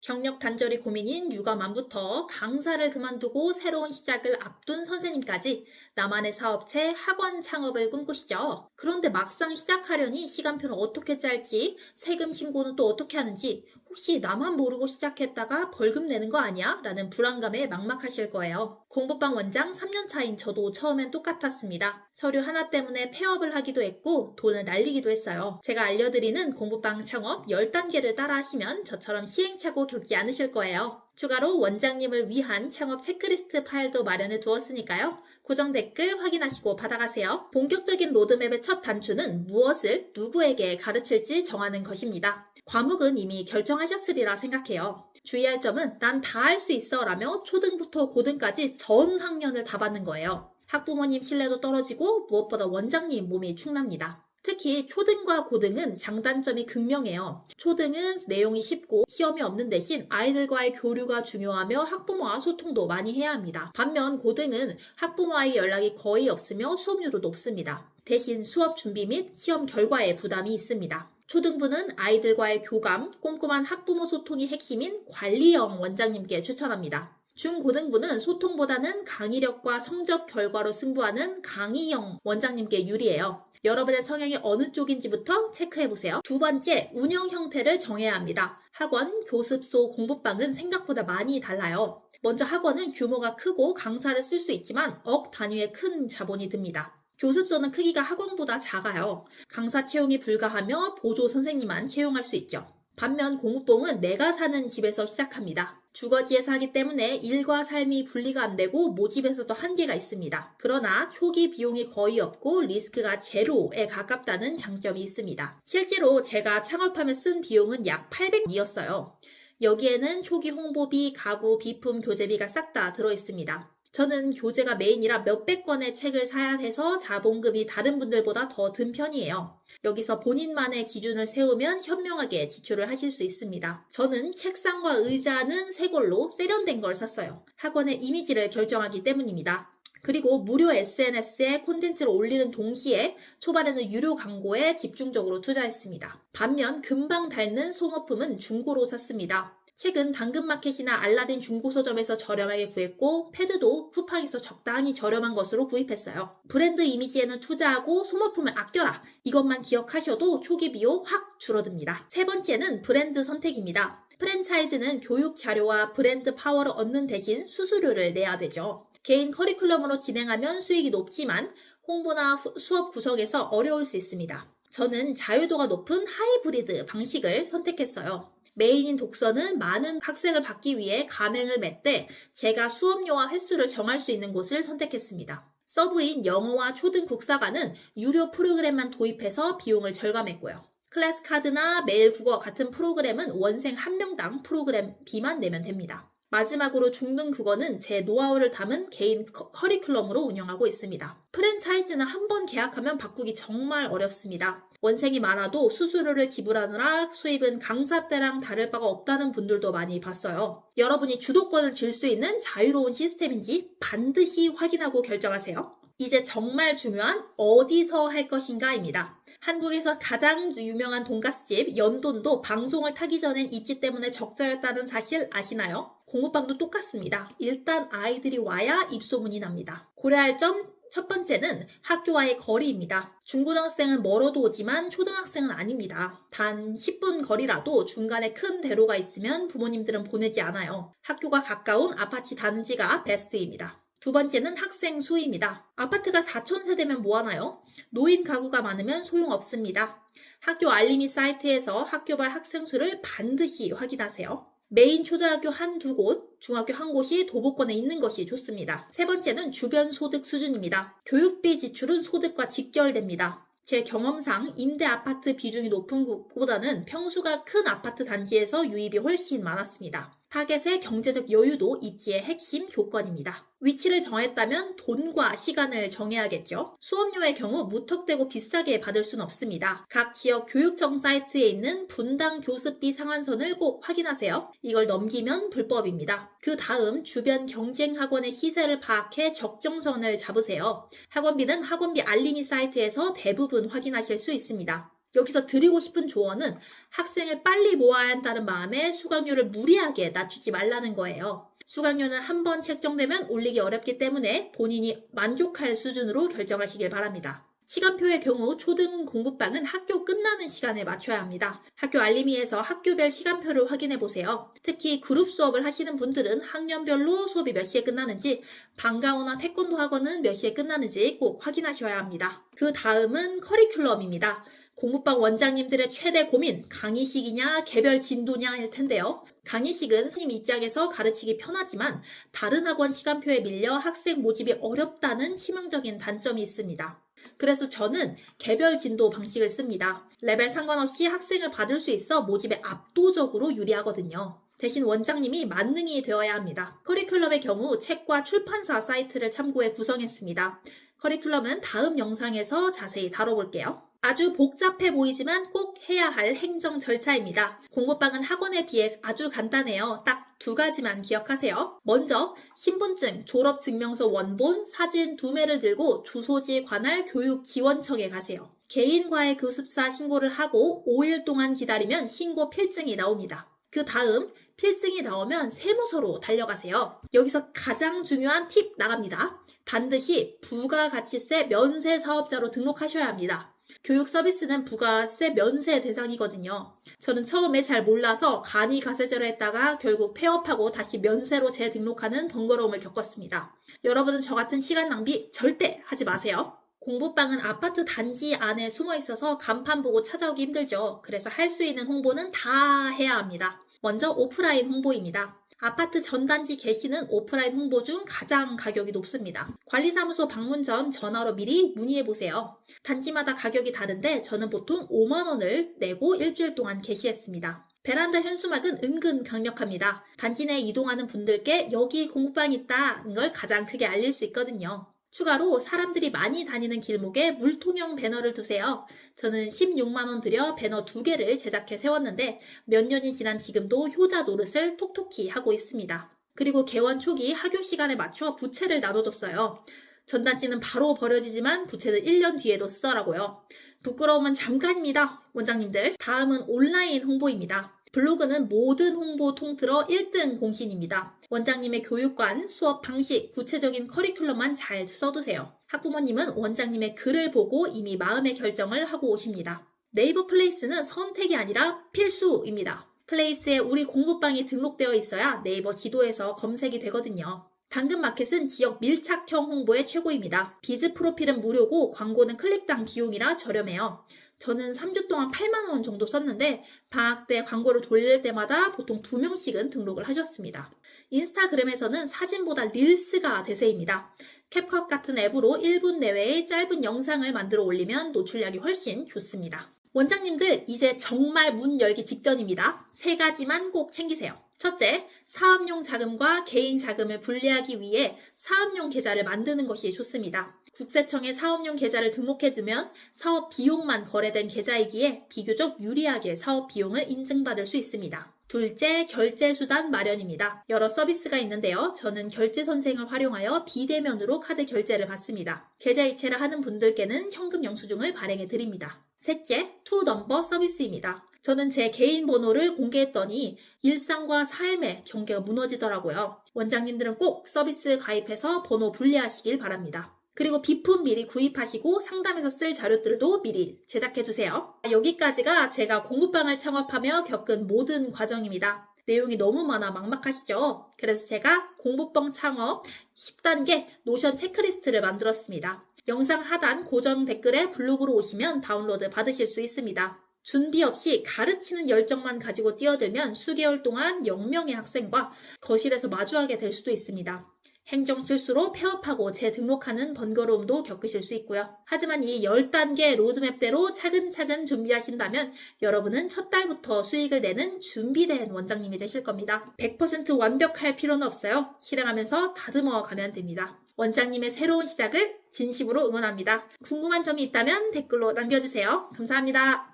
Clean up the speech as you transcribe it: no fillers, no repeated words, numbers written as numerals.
경력 단절이 고민인 육아맘부터 강사를 그만두고 새로운 시작을 앞둔 선생님까지 나만의 사업체 학원 창업을 꿈꾸시죠. 그런데 막상 시작하려니 시간표는 어떻게 짤지, 세금 신고는 또 어떻게 하는지, 혹시 나만 모르고 시작했다가 벌금 내는 거 아니야? 라는 불안감에 막막하실 거예요. 공부방 원장 3년 차인 저도 처음엔 똑같았습니다. 서류 하나 때문에 폐업을 하기도 했고 돈을 날리기도 했어요. 제가 알려드리는 공부방 창업 10단계를 따라 하시면 저처럼 시행착오 겪지 않으실 거예요. 추가로 원장님을 위한 창업 체크리스트 파일도 마련해 두었으니까요. 고정 댓글 확인하시고 받아가세요. 본격적인 로드맵의 첫 단추는 무엇을 누구에게 가르칠지 정하는 것입니다. 과목은 이미 결정하셨으리라 생각해요. 주의할 점은 난 다 할 수 있어 라며 초등부터 고등까지 전 학년을 다 받는 거예요. 학부모님 신뢰도 떨어지고 무엇보다 원장님 몸이 축납니다. 특히 초등과 고등은 장단점이 극명해요. 초등은 내용이 쉽고 시험이 없는 대신 아이들과의 교류가 중요하며 학부모와 소통도 많이 해야 합니다. 반면 고등은 학부모와의 연락이 거의 없으며 수업료도 높습니다. 대신 수업 준비 및 시험 결과에 부담이 있습니다. 초등부는 아이들과의 교감, 꼼꼼한 학부모 소통이 핵심인 관리형 원장님께 추천합니다. 중고등부는 소통보다는 강의력과 성적 결과로 승부하는 강의형 원장님께 유리해요. 여러분의 성향이 어느 쪽인지부터 체크해보세요. 두 번째, 운영 형태를 정해야 합니다. 학원, 교습소, 공부방은 생각보다 많이 달라요. 먼저 학원은 규모가 크고 강사를 쓸 수 있지만 억 단위의 큰 자본이 듭니다. 교습소는 크기가 학원보다 작아요. 강사 채용이 불가하며 보조 선생님만 채용할 수 있죠. 반면 공부봉은 내가 사는 집에서 시작합니다. 주거지에서 하기 때문에 일과 삶이 분리가 안 되고 모집에서도 한계가 있습니다. 그러나 초기 비용이 거의 없고 리스크가 제로에 가깝다는 장점이 있습니다. 실제로 제가 창업하며 쓴 비용은 약 800이었어요. 여기에는 초기 홍보비, 가구, 비품, 교재비가 싹 다 들어있습니다. 저는 교재가 메인이라 몇백 권의 책을 사야 해서 자본금이 다른 분들보다 더 든 편이에요. 여기서 본인만의 기준을 세우면 현명하게 지출을 하실 수 있습니다. 저는 책상과 의자는 새 걸로 세련된 걸 샀어요. 학원의 이미지를 결정하기 때문입니다. 그리고 무료 SNS에 콘텐츠를 올리는 동시에 초반에는 유료 광고에 집중적으로 투자했습니다. 반면 금방 닳는 소모품은 중고로 샀습니다. 책은 당근마켓이나 알라딘 중고서점에서 저렴하게 구했고 패드도 쿠팡에서 적당히 저렴한 것으로 구입했어요. 브랜드 이미지에는 투자하고 소모품을 아껴라. 이것만 기억하셔도 초기 비용 확 줄어듭니다. 세 번째는 브랜드 선택입니다. 프랜차이즈는 교육 자료와 브랜드 파워를 얻는 대신 수수료를 내야 되죠. 개인 커리큘럼으로 진행하면 수익이 높지만 홍보나 수업 구성에서 어려울 수 있습니다. 저는 자유도가 높은 하이브리드 방식을 선택했어요. 메인인 독서는 많은 학생을 받기 위해 가맹을 맺되 제가 수업료와 횟수를 정할 수 있는 곳을 선택했습니다. 서브인 영어와 초등 국사과는 유료 프로그램만 도입해서 비용을 절감했고요. 클래스 카드나 매일 국어 같은 프로그램은 원생 한 명당 프로그램비만 내면 됩니다. 마지막으로 중등 국어는 제 노하우를 담은 개인 커리큘럼으로 운영하고 있습니다. 프랜차이즈는 한 번 계약하면 바꾸기 정말 어렵습니다. 원생이 많아도 수수료를 지불하느라 수입은 강사 때랑 다를 바가 없다는 분들도 많이 봤어요. 여러분이 주도권을 줄 수 있는 자유로운 시스템인지 반드시 확인하고 결정하세요. 이제 정말 중요한 어디서 할 것인가입니다. 한국에서 가장 유명한 돈가스집 연돈도 방송을 타기 전엔 입지 때문에 적자였다는 사실 아시나요? 공부방도 똑같습니다. 일단 아이들이 와야 입소문이 납니다. 고려할 점 첫 번째는 학교와의 거리입니다. 중고등학생은 멀어도 오지만 초등학생은 아닙니다. 단 10분 거리라도 중간에 큰 대로가 있으면 부모님들은 보내지 않아요. 학교가 가까운 아파트 단지가 베스트입니다. 두 번째는 학생 수입니다. 아파트가 4,000세대면 뭐하나요? 노인 가구가 많으면 소용없습니다. 학교 알림이 사이트에서 학교별 학생 수를 반드시 확인하세요. 메인 초등학교 한두 곳, 중학교 한 곳이 도보권에 있는 것이 좋습니다. 세 번째는 주변 소득 수준입니다. 교육비 지출은 소득과 직결됩니다. 제 경험상 임대 아파트 비중이 높은 곳보다는 평수가 큰 아파트 단지에서 유입이 훨씬 많았습니다. 타겟의 경제적 여유도 입지의 핵심 조건입니다. 위치를 정했다면 돈과 시간을 정해야겠죠. 수업료의 경우 무턱대고 비싸게 받을 수는 없습니다. 각 지역 교육청 사이트에 있는 분당 교습비 상한선을 꼭 확인하세요. 이걸 넘기면 불법입니다. 그 다음 주변 경쟁 학원의 시세를 파악해 적정선을 잡으세요. 학원비는 학원비 알림이 사이트에서 대부분 확인하실 수 있습니다. 여기서 드리고 싶은 조언은 학생을 빨리 모아야 한다는 마음에 수강료를 무리하게 낮추지 말라는 거예요. 수강료는 한 번 책정되면 올리기 어렵기 때문에 본인이 만족할 수준으로 결정하시길 바랍니다. 시간표의 경우 초등 공부방은 학교 끝나는 시간에 맞춰야 합니다. 학교 알림이에서 학교별 시간표를 확인해 보세요. 특히 그룹 수업을 하시는 분들은 학년별로 수업이 몇 시에 끝나는지, 방과후나 태권도 학원은 몇 시에 끝나는지 꼭 확인하셔야 합니다. 그 다음은 커리큘럼입니다. 공부방 원장님들의 최대 고민, 강의식이냐 개별 진도냐일 텐데요. 강의식은 선생님 입장에서 가르치기 편하지만 다른 학원 시간표에 밀려 학생 모집이 어렵다는 치명적인 단점이 있습니다. 그래서 저는 개별 진도 방식을 씁니다. 레벨 상관없이 학생을 받을 수 있어 모집에 압도적으로 유리하거든요. 대신 원장님이 만능이 되어야 합니다. 커리큘럼의 경우 책과 출판사 사이트를 참고해 구성했습니다. 커리큘럼은 다음 영상에서 자세히 다뤄볼게요. 아주 복잡해 보이지만 꼭 해야 할 행정 절차입니다. 공부방은 학원에 비해 아주 간단해요. 딱 2가지만 기억하세요. 먼저 신분증, 졸업증명서 원본, 사진 2매를 들고 주소지 관할 교육지원청에 가세요. 개인과외 교습사 신고를 하고 5일 동안 기다리면 신고 필증이 나옵니다. 그 다음 필증이 나오면 세무서로 달려가세요. 여기서 가장 중요한 팁 나갑니다. 반드시 부가가치세 면세 사업자로 등록하셔야 합니다. 교육 서비스는 부가세 면세 대상이거든요. 저는 처음에 잘 몰라서 간이 가세제로 했다가 결국 폐업하고 다시 면세로 재등록하는 번거로움을 겪었습니다. 여러분은 저 같은 시간 낭비 절대 하지 마세요. 공부방은 아파트 단지 안에 숨어 있어서 간판 보고 찾아오기 힘들죠. 그래서 할 수 있는 홍보는 다 해야 합니다. 먼저 오프라인 홍보입니다. 아파트 전단지 게시는 오프라인 홍보 중 가장 가격이 높습니다. 관리사무소 방문 전 전화로 미리 문의해보세요. 단지마다 가격이 다른데 저는 보통 5만 원을 내고 일주일 동안 게시했습니다. 베란다 현수막은 은근 강력합니다. 단지 내 이동하는 분들께 여기 공부방 있다는 걸 가장 크게 알릴 수 있거든요. 추가로 사람들이 많이 다니는 길목에 물통형 배너를 두세요. 저는 16만 원 들여 배너 2개를 제작해 세웠는데 몇 년이 지난 지금도 효자 노릇을 톡톡히 하고 있습니다. 그리고 개원 초기 학교 시간에 맞춰 부채를 나눠줬어요. 전단지는 바로 버려지지만 부채는 1년 뒤에도 쓰더라고요. 부끄러움은 잠깐입니다, 원장님들. 다음은 온라인 홍보입니다. 블로그는 모든 홍보 통틀어 1등 공신입니다. 원장님의 교육관, 수업 방식, 구체적인 커리큘럼만 잘 써두세요. 학부모님은 원장님의 글을 보고 이미 마음의 결정을 하고 오십니다. 네이버 플레이스는 선택이 아니라 필수입니다. 플레이스에 우리 공부방이 등록되어 있어야 네이버 지도에서 검색이 되거든요. 당근마켓은 지역 밀착형 홍보의 최고입니다. 비즈 프로필은 무료고 광고는 클릭당 비용이라 저렴해요. 저는 3주 동안 8만 원 정도 썼는데 방학 때 광고를 돌릴 때마다 보통 2명씩은 등록을 하셨습니다. 인스타그램에서는 사진보다 릴스가 대세입니다. 캡컷 같은 앱으로 1분 내외의 짧은 영상을 만들어 올리면 노출량이 훨씬 좋습니다. 원장님들, 이제 정말 문 열기 직전입니다. 3가지만 꼭 챙기세요. 첫째, 사업용 자금과 개인 자금을 분리하기 위해 사업용 계좌를 만드는 것이 좋습니다. 국세청에 사업용 계좌를 등록해두면 사업 비용만 거래된 계좌이기에 비교적 유리하게 사업 비용을 인증받을 수 있습니다. 둘째, 결제 수단 마련입니다. 여러 서비스가 있는데요. 저는 결제 선생을 활용하여 비대면으로 카드 결제를 받습니다. 계좌 이체를 하는 분들께는 현금 영수증을 발행해 드립니다. 셋째, 투넘버 서비스입니다. 저는 제 개인 번호를 공개했더니 일상과 삶의 경계가 무너지더라고요. 원장님들은 꼭 서비스 가입해서 번호 분리하시길 바랍니다. 그리고 비품 미리 구입하시고 상담에서 쓸 자료들도 미리 제작해주세요. 여기까지가 제가 공부방을 창업하며 겪은 모든 과정입니다. 내용이 너무 많아 막막하시죠? 그래서 제가 공부방 창업 10단계 노션 체크리스트를 만들었습니다. 영상 하단 고정 댓글에 블로그로 오시면 다운로드 받으실 수 있습니다. 준비 없이 가르치는 열정만 가지고 뛰어들면 수개월 동안 0명의 학생과 거실에서 마주하게 될 수도 있습니다. 행정 실수로 폐업하고 재등록하는 번거로움도 겪으실 수 있고요. 하지만 이 10단계 로드맵대로 차근차근 준비하신다면 여러분은 첫 달부터 수익을 내는 준비된 원장님이 되실 겁니다. 100% 완벽할 필요는 없어요. 실행하면서 다듬어 가면 됩니다. 원장님의 새로운 시작을 진심으로 응원합니다. 궁금한 점이 있다면 댓글로 남겨주세요. 감사합니다.